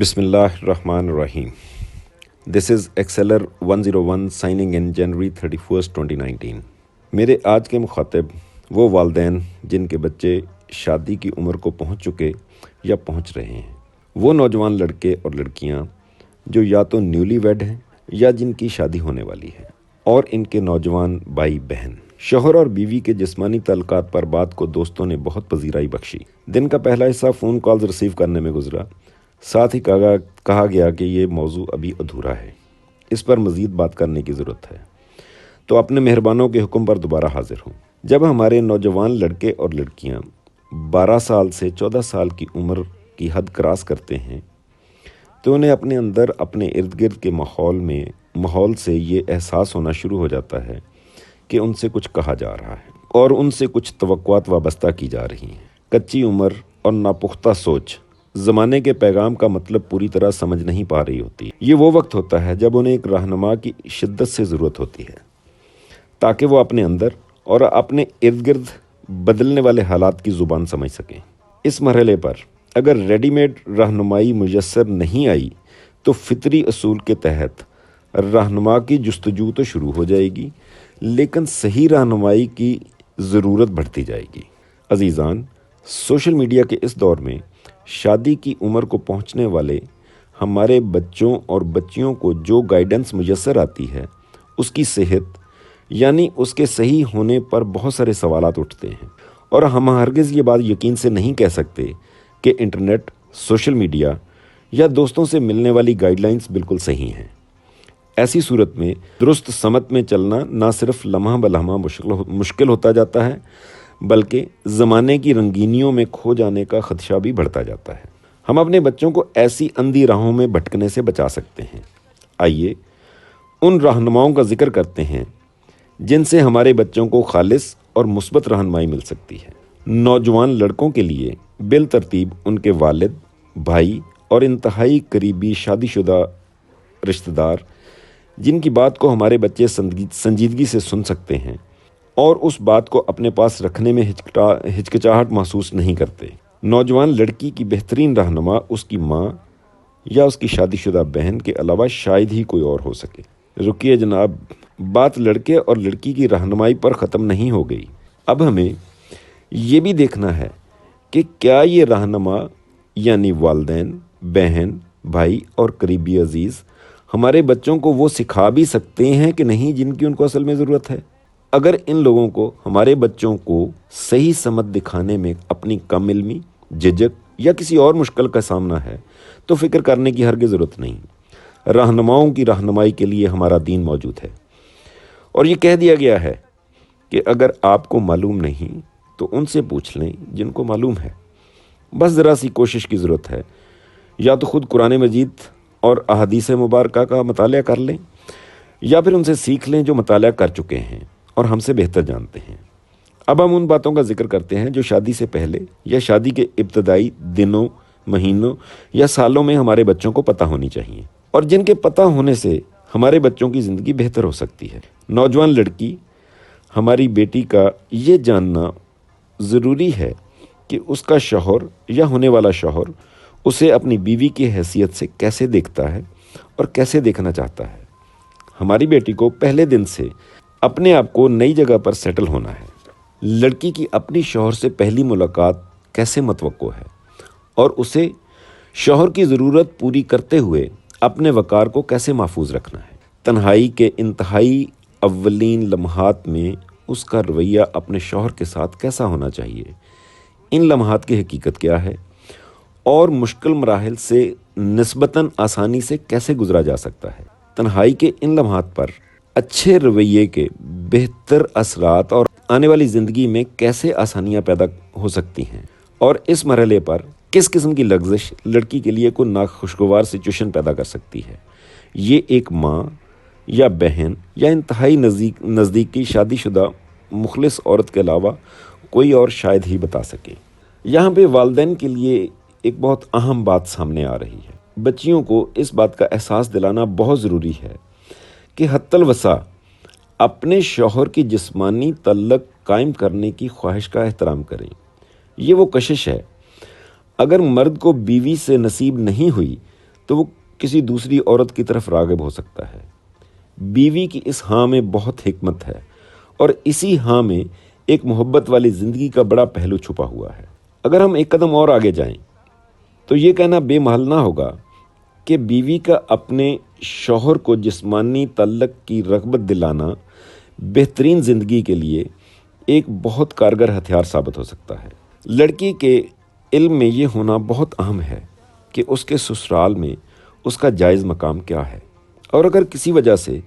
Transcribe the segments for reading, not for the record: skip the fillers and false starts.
Bismillahirrahmanirrahim. This is Exceller 101 signing in January 31st, 2019. میرے آج کے مخاطب وہ والدین جن کے بچے شادی کی عمر کو پہنچ چکے یا پہنچ رہے ہیں، وہ نوجوان لڑکے اور لڑکیاں جو یا تو نیولی ویڈ ہیں یا جن کی شادی ہونے والی ہے، اور ان کے نوجوان بھائی بہن۔ شوہر اور بیوی کے جسمانی تعلقات پر بات کو دوستوں نے بہت پذیرائی بخشی۔ دن کا پہلا حصہ فون کالز ریسیو کرنے میں گزرا، ساتھ ہی کہا گیا کہ یہ موضوع ابھی ادھورا ہے، اس پر مزید بات کرنے کی ضرورت ہے، تو اپنے مہربانوں کے حکم پر دوبارہ حاضر ہوں۔ جب ہمارے نوجوان لڑکے اور لڑکیاں 12 سال سے 14 سال کی عمر کی حد کراس کرتے ہیں تو انہیں اپنے اندر، اپنے ارد گرد کے ماحول سے یہ احساس ہونا شروع ہو جاتا ہے کہ ان سے کچھ کہا جا رہا ہے اور ان سے کچھ توقعات وابستہ کی جا رہی ہیں۔ کچی عمر اور ناپختہ سوچ زمانے کے پیغام کا مطلب پوری طرح سمجھ نہیں پا رہی ہوتی۔ یہ وہ وقت ہوتا ہے جب انہیں ایک رہنما کی شدت سے ضرورت ہوتی ہے تاکہ وہ اپنے اندر اور اپنے ارد گرد بدلنے والے حالات کی زبان سمجھ سکیں۔ اس مرحلے پر اگر ریڈی میڈ رہنمائی میسر نہیں آئی تو فطری اصول کے تحت رہنما کی جستجو تو شروع ہو جائے گی، لیکن صحیح رہنمائی کی ضرورت بڑھتی جائے گی۔ عزیزان، سوشل میڈیا کے اس دور میں شادی کی عمر کو پہنچنے والے ہمارے بچوں اور بچیوں کو جو گائیڈنس میسر آتی ہے، اس کی صحت یعنی اس کے صحیح ہونے پر بہت سارے سوالات اٹھتے ہیں، اور ہم ہرگز یہ بات یقین سے نہیں کہہ سکتے کہ انٹرنیٹ، سوشل میڈیا یا دوستوں سے ملنے والی گائیڈ لائنز بالکل صحیح ہیں۔ ایسی صورت میں درست سمت میں چلنا نہ صرف لمحہ بلمحہ مشکل ہوتا جاتا ہے، بلکہ زمانے کی رنگینیوں میں کھو جانے کا خدشہ بھی بڑھتا جاتا ہے۔ ہم اپنے بچوں کو ایسی اندھی راہوں میں بھٹکنے سے بچا سکتے ہیں۔ آئیے ان رہنماؤں کا ذکر کرتے ہیں جن سے ہمارے بچوں کو خالص اور مثبت رہنمائی مل سکتی ہے۔ نوجوان لڑکوں کے لیے بالترتیب ان کے والد، بھائی اور انتہائی قریبی شادی شدہ رشتہ دار، جن کی بات کو ہمارے بچے سنجیدگی سے سن سکتے ہیں اور اس بات کو اپنے پاس رکھنے میں ہچکچاہٹ محسوس نہیں کرتے۔ نوجوان لڑکی کی بہترین رہنما اس کی ماں یا اس کی شادی شدہ بہن کے علاوہ شاید ہی کوئی اور ہو سکے۔ رکیے جناب، بات لڑکے اور لڑکی کی رہنمائی پر ختم نہیں ہو گئی۔ اب ہمیں یہ بھی دیکھنا ہے کہ کیا یہ رہنما یعنی والدین، بہن، بھائی اور قریبی عزیز ہمارے بچوں کو وہ سکھا بھی سکتے ہیں کہ نہیں جن کی ان کو اصل میں ضرورت ہے۔ اگر ان لوگوں کو ہمارے بچوں کو صحیح سمت دکھانے میں اپنی کم علمی، جھجک یا کسی اور مشکل کا سامنا ہے تو فکر کرنے کی ہرگز ضرورت نہیں۔ رہنماؤں کی رہنمائی کے لیے ہمارا دین موجود ہے، اور یہ کہہ دیا گیا ہے کہ اگر آپ کو معلوم نہیں تو ان سے پوچھ لیں جن کو معلوم ہے۔ بس ذرا سی کوشش کی ضرورت ہے، یا تو خود قرآن مجید اور احادیث مبارکہ کا مطالعہ کر لیں، یا پھر ان سے سیکھ لیں جو مطالعہ کر چکے ہیں اور ہم سے بہتر جانتے ہیں۔ اب ہم ان باتوں کا ذکر کرتے ہیں جو شادی سے پہلے یا شادی کے ابتدائی دنوں، مہینوں یا سالوں میں ہمارے بچوں کو پتہ ہونی چاہیے، اور جن کے پتہ ہونے سے ہمارے بچوں کی زندگی بہتر ہو سکتی ہے۔ نوجوان لڑکی، ہماری بیٹی کا یہ جاننا ضروری ہے کہ اس کا شوہر یا ہونے والا شوہر اسے اپنی بیوی کی حیثیت سے کیسے دیکھتا ہے اور کیسے دیکھنا چاہتا ہے۔ ہماری بیٹی کو پہلے دن سے اپنے آپ کو نئی جگہ پر سیٹل ہونا ہے۔ لڑکی کی اپنی شوہر سے پہلی ملاقات کیسے متوقع ہے، اور اسے شوہر کی ضرورت پوری کرتے ہوئے اپنے وقار کو کیسے محفوظ رکھنا ہے۔ تنہائی کے انتہائی اولین لمحات میں اس کا رویہ اپنے شوہر کے ساتھ کیسا ہونا چاہیے، ان لمحات کی حقیقت کیا ہے، اور مشکل مراحل سے نسبتاً آسانی سے کیسے گزرا جا سکتا ہے۔ تنہائی کے ان لمحات پر اچھے رویے کے بہتر اثرات اور آنے والی زندگی میں کیسے آسانیاں پیدا ہو سکتی ہیں، اور اس مرحلے پر کس قسم کی لغزش لڑکی کے لیے کوئی ناخوشگوار سچویشن پیدا کر سکتی ہے، یہ ایک ماں یا بہن یا انتہائی نزدیکی شادی شدہ مخلص عورت کے علاوہ کوئی اور شاید ہی بتا سکے۔ یہاں پہ والدین کے لیے ایک بہت اہم بات سامنے آ رہی ہے۔ بچیوں کو اس بات کا احساس دلانا بہت ضروری ہے کہ حتی الوسع اپنے شوہر کی جسمانی تعلق قائم کرنے کی خواہش کا احترام کریں۔ یہ وہ کشش ہے، اگر مرد کو بیوی سے نصیب نہیں ہوئی تو وہ کسی دوسری عورت کی طرف راغب ہو سکتا ہے۔ بیوی کی اس ہاں میں بہت حکمت ہے، اور اسی ہاں میں ایک محبت والی زندگی کا بڑا پہلو چھپا ہوا ہے۔ اگر ہم ایک قدم اور آگے جائیں تو یہ کہنا بے محل نہ ہوگا کہ بیوی کا اپنے شوہر کو جسمانی تعلق کی رغبت دلانا بہترین زندگی کے لیے ایک بہت کارگر ہتھیار ثابت ہو سکتا ہے۔ لڑکی کے علم میں یہ ہونا بہت اہم ہے کہ اس کے سسرال میں اس کا جائز مقام کیا ہے، اور اگر کسی وجہ سے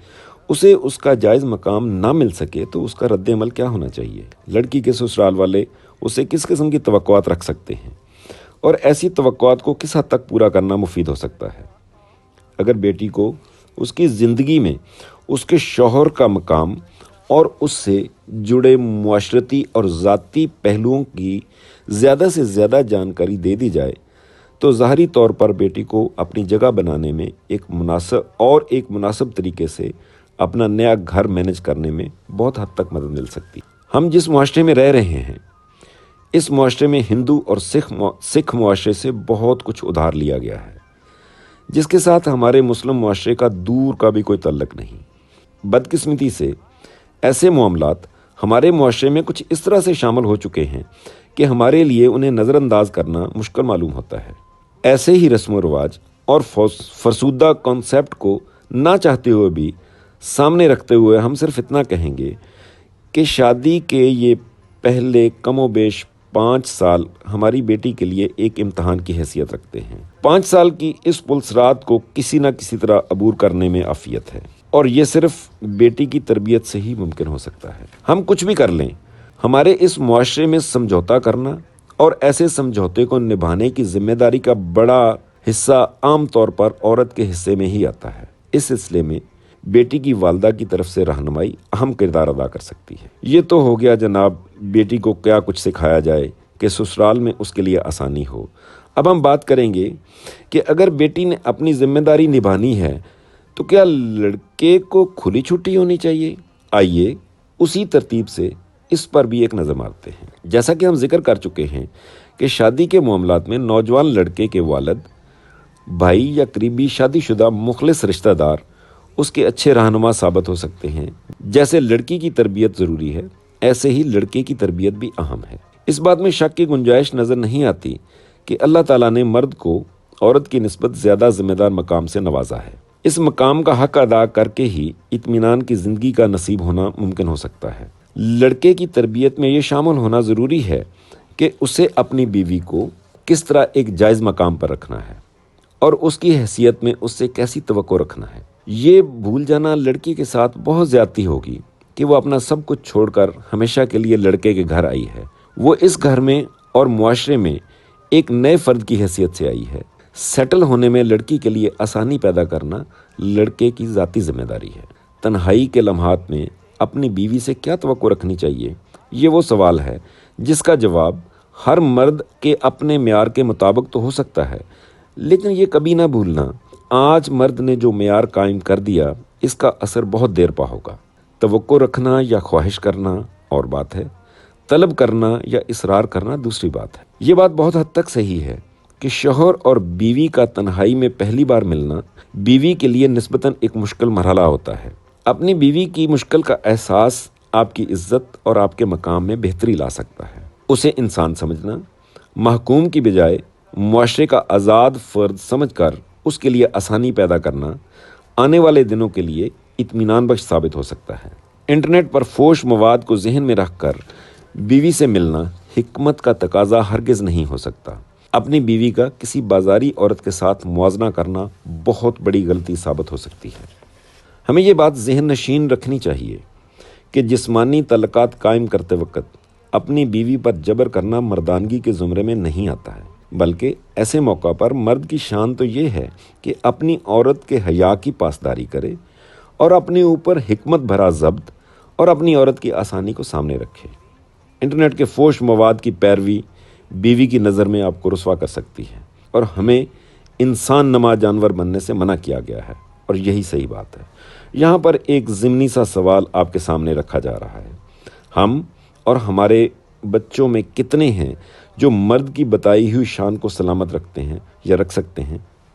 اسے اس کا جائز مقام نہ مل سکے تو اس کا رد عمل کیا ہونا چاہیے۔ لڑکی کے سسرال والے اسے کس قسم کی توقعات رکھ سکتے ہیں، اور ایسی توقعات کو کس حد تک پورا کرنا مفید ہو سکتا ہے۔ اگر بیٹی کو اس کی زندگی میں اس کے شوہر کا مقام اور اس سے جڑے معاشرتی اور ذاتی پہلوؤں کی زیادہ سے زیادہ جانکاری دے دی جائے تو ظاہری طور پر بیٹی کو اپنی جگہ بنانے میں ایک مناسب طریقے سے اپنا نیا گھر مینج کرنے میں بہت حد تک مدد مل سکتی۔ ہم جس معاشرے میں رہ رہے ہیں، اس معاشرے میں ہندو اور سکھ معاشرے سے بہت کچھ ادھار لیا گیا ہے، جس کے ساتھ ہمارے مسلم معاشرے کا دور کا بھی کوئی تعلق نہیں۔ بدقسمتی سے ایسے معاملات ہمارے معاشرے میں کچھ اس طرح سے شامل ہو چکے ہیں کہ ہمارے لیے انہیں نظر انداز کرنا مشکل معلوم ہوتا ہے۔ ایسے ہی رسم و رواج اور فرسودہ کانسیپٹ کو نہ چاہتے ہوئے بھی سامنے رکھتے ہوئے ہم صرف اتنا کہیں گے کہ شادی کے یہ پہلے کم و بیش 5 سال ہماری بیٹی کے لیے ایک امتحان کی حیثیت رکھتے ہیں۔ 5 سال کی اس پلسرات کو کسی نہ کسی طرح عبور کرنے میں عافیت ہے، اور یہ صرف بیٹی کی تربیت سے ہی ممکن ہو سکتا ہے۔ ہم کچھ بھی کر لیں، ہمارے اس معاشرے میں سمجھوتا کرنا اور ایسے سمجھوتے کو نبھانے کی ذمہ داری کا بڑا حصہ عام طور پر عورت کے حصے میں ہی آتا ہے۔ اس سلسلے میں بیٹی کی والدہ کی طرف سے رہنمائی اہم کردار ادا کر سکتی ہے۔ یہ تو ہو گیا جناب بیٹی کو کیا کچھ سکھایا جائے کہ سسرال میں اس کے لیے آسانی ہو۔ اب ہم بات کریں گے کہ اگر بیٹی نے اپنی ذمہ داری نبھانی ہے تو کیا لڑکے کو کھلی چھٹی ہونی چاہیے؟ آئیے اسی ترتیب سے اس پر بھی ایک نظر مارتے ہیں۔ جیسا کہ ہم ذکر کر چکے ہیں کہ شادی کے معاملات میں نوجوان لڑکے کے والد، بھائی یا قریبی شادی شدہ مخلص رشتہ دار اس کے اچھے رہنما ثابت ہو سکتے ہیں۔ جیسے لڑکی کی تربیت ضروری ہے، ایسے ہی لڑکے کی تربیت بھی اہم ہے۔ اس بات میں شک کی گنجائش نظر نہیں آتی کہ اللہ تعالیٰ نے مرد کو عورت کی نسبت زیادہ ذمہ دار مقام سے نوازا ہے۔ اس مقام کا حق ادا کر کے ہی اطمینان کی زندگی کا نصیب ہونا ممکن ہو سکتا ہے۔ لڑکے کی تربیت میں یہ شامل ہونا ضروری ہے کہ اسے اپنی بیوی کو کس طرح ایک جائز مقام پر رکھنا ہے، اور اس کی حیثیت میں اس سے کیسی توقع رکھنا ہے۔ یہ بھول جانا لڑکی کے ساتھ بہت زیادتی ہوگی کہ وہ اپنا سب کچھ چھوڑ کر ہمیشہ کے لیے لڑکے کے گھر آئی ہے۔ وہ اس گھر میں اور معاشرے میں ایک نئے فرد کی حیثیت سے آئی ہے۔ سیٹل ہونے میں لڑکی کے لیے آسانی پیدا کرنا لڑکے کی ذاتی ذمہ داری ہے۔ تنہائی کے لمحات میں اپنی بیوی سے کیا توقع رکھنی چاہیے، یہ وہ سوال ہے جس کا جواب ہر مرد کے اپنے معیار کے مطابق تو ہو سکتا ہے، لیکن یہ کبھی نہ بھولنا آج مرد نے جو معیار قائم کر دیا اس کا اثر بہت دیر پا ہوگا۔ توقع رکھنا یا خواہش کرنا اور بات ہے، طلب کرنا یا اصرار کرنا دوسری بات ہے۔ یہ بات بہت حد تک صحیح ہے کہ شوہر اور بیوی کا تنہائی میں پہلی بار ملنا بیوی کے لیے نسبتاً ایک مشکل مرحلہ ہوتا ہے۔ اپنی بیوی کی مشکل کا احساس آپ کی عزت اور آپ کے مقام میں بہتری لا سکتا ہے۔ اسے انسان سمجھنا، محکوم کی بجائے معاشرے کا آزاد فرد سمجھ کر اس کے لیے آسانی پیدا کرنا آنے والے دنوں کے لیے اطمینان بخش ثابت ہو سکتا ہے۔ انٹرنیٹ پر فوش مواد کو ذہن میں رکھ کر بیوی سے ملنا حکمت کا تقاضا ہرگز نہیں ہو سکتا۔ اپنی بیوی کا کسی بازاری عورت کے ساتھ موازنہ کرنا بہت بڑی غلطی ثابت ہو سکتی ہے۔ ہمیں یہ بات ذہن نشین رکھنی چاہیے کہ جسمانی تعلقات قائم کرتے وقت اپنی بیوی پر جبر کرنا مردانگی کے زمرے میں نہیں آتا ہے، بلکہ ایسے موقع پر مرد کی شان تو یہ ہے کہ اپنی عورت کے حیا کی پاسداری کرے اور اپنے اوپر حکمت بھرا ضبط اور اپنی عورت کی آسانی کو سامنے رکھے۔ انٹرنیٹ کے فوش مواد کی پیروی بیوی کی نظر میں آپ کو رسوا کر سکتی ہے، اور ہمیں انسان نما جانور بننے سے منع کیا گیا ہے، اور یہی صحیح بات ہے۔ یہاں پر ایک ضمنی سا سوال آپ کے سامنے رکھا جا رہا ہے، ہم اور ہمارے بچوں میں کتنے ہیں جو مرد کی بتائی ہوئی شان کو سلامت رکھتے ہیں یا رکھ سکتے ہیں؟